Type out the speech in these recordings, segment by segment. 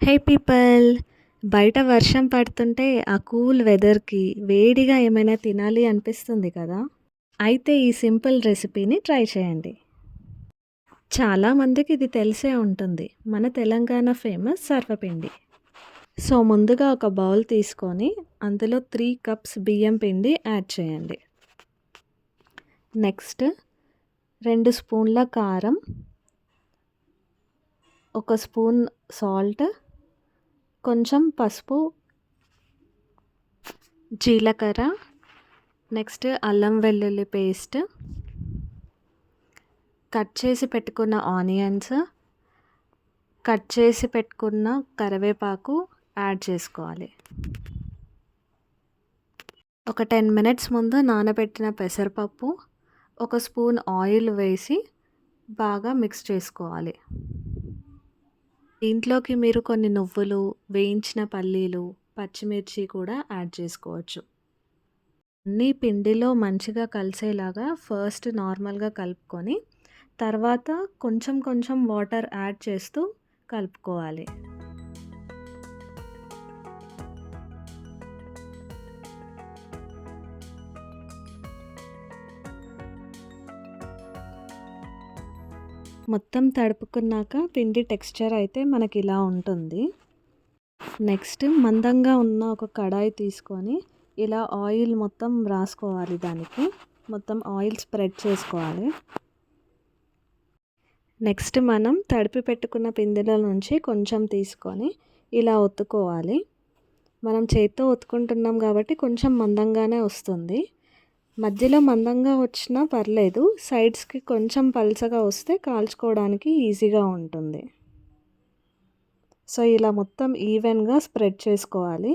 హే people! బయట వర్షం పడుతుంటే ఆ కూల్ వెదర్‌కి వేడిగా ఏమైనా తినాలి అనిపిస్తుంది కదా! అయితే ఈ సింపుల్ రెసిపీని ట్రై చేయండి. చాలా మందికి ఇది తెలిసే ఉంటుంది. మన తెలంగాణ ఫేమస్ సర్వపిండి. సో ముందుగా ఒక బౌల్ తీసుకొని అందులో 3 కప్స్ బియ్యం పిండి యాడ్ చేయండి. నెక్స్ట్ 2 స్పూన్ల కారం, 1 స్పూన్ సాల్ట్, కొంచెం పసుపు, జీలకర్ర, నెక్స్ట్ అల్లం వెల్లుల్లి పేస్ట్, కట్ చేసి పెట్టుకున్న ఆనియన్స్, కట్ చేసి పెట్టుకున్న కరివేపాకు యాడ్ చేసుకోవాలి. ఒక 10 మినిట్స్ ముందు నానబెట్టిన పెసరపప్పు, 1 స్పూన్ ఆయిల్ వేసి బాగా మిక్స్ చేసుకోవాలి. దీంట్లోకి మీరు కొన్ని నువ్వులు, వేయించిన పల్లీలు, పచ్చిమిర్చి కూడా యాడ్ చేసుకోవచ్చు. అన్నీ పిండిలో మంచిగా కలిసేలాగా ఫస్ట్ నార్మల్గా కలుపుకొని తర్వాత కొంచెం కొంచెం వాటర్ యాడ్ చేస్తూ కలుపుకోవాలి. మొత్తం తడుపుకున్నాక పిండి టెక్స్చర్ అయితే మనకి ఇలా ఉంటుంది. నెక్స్ట్ మందంగా ఉన్న ఒక కడాయి తీసుకొని ఇలా ఆయిల్ మొత్తం రాసుకోవాలి. దానికి మొత్తం ఆయిల్ స్ప్రెడ్ చేసుకోవాలి. నెక్స్ట్ మనం తడిపి పెట్టుకున్న పిండిలో నుంచి కొంచెం తీసుకొని ఇలా ఒత్తుకోవాలి. మనం చేత్తో ఒత్తుకుంటున్నాం కాబట్టి కొంచెం మందంగానే వస్తుంది. మధ్యలో మందంగా వచ్చినా పర్లేదు, సైడ్స్కి కొంచెం పల్చగా వస్తే కాల్చుకోవడానికి ఈజీగా ఉంటుంది. సో ఇలా మొత్తం ఈవెన్గా స్ప్రెడ్ చేసుకోవాలి.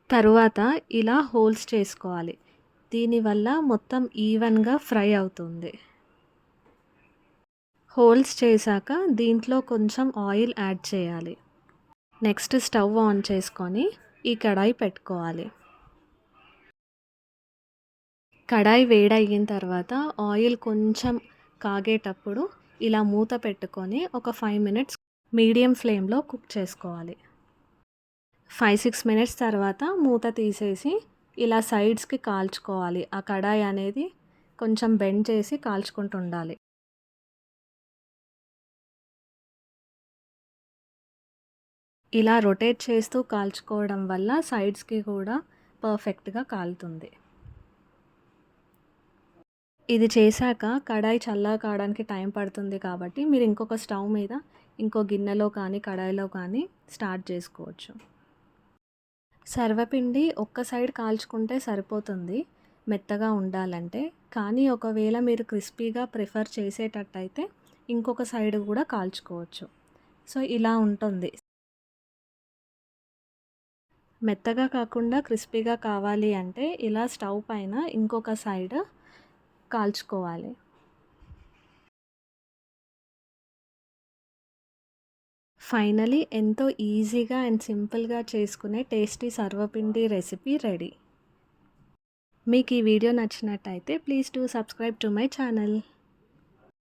తరువాత ఇలా హోల్స్ చేసుకోవాలి. దీనివల్ల మొత్తం ఈవెన్గా ఫ్రై అవుతుంది. హోల్స్ చేశాక దీంట్లో కొంచెం ఆయిల్ యాడ్ చేయాలి. నెక్స్ట్ స్టవ్ ఆన్ చేసుకొని ఈ కడాయి పెట్టుకోవాలి. కడాయి వేడయిన తర్వాత ఆయిల్ కొంచెం కాగేటప్పుడు ఇలా మూత పెట్టుకొని ఒక 5 మినిట్స్ మీడియం ఫ్లేమ్లో కుక్ చేసుకోవాలి. 5-6 మినిట్స్ తర్వాత మూత తీసేసి ఇలా సైడ్స్కి కాల్చుకోవాలి. ఆ కడాయి అనేది కొంచెం బెండ్ చేసి కాల్చుకుంటూ ఉండాలి. ఇలా రొటేట్ చేస్తూ కాల్చుకోవడం వల్ల సైడ్స్కి కూడా పర్ఫెక్ట్గా కాలుతుంది. ఇది చేశాక కడాయి చల్లగా కావడానికి టైం పడుతుంది కాబట్టి మీరు ఇంకొక స్టవ్ మీద ఇంకో గిన్నెలో కానీ కడాయిలో కానీ స్టార్ట్ చేసుకోవచ్చు. సర్వపిండి ఒక్క సైడ్ కాల్చుకుంటే సరిపోతుంది మెత్తగా ఉండాలంటే. కానీ ఒకవేళ మీరు క్రిస్పీగా ప్రిఫర్ చేసేటట్టయితే ఇంకొక సైడ్ కూడా కాల్చుకోవచ్చు. సో ఇలా ఉంటుంది. మెత్తగా కాకుండా క్రిస్పీగా కావాలి అంటే ఇలా స్టవ్ పైన ఇంకొక సైడ్ కాల్చుకోవాలి. ఫైనలీ ఎంతో ఈజీగా అండ్ సింపుల్గా చేసుకునే టేస్టీ సర్వపిండి రెసిపీ రెడీ. మీకు ఈ వీడియో నచ్చినట్టయితే please do subscribe to my channel.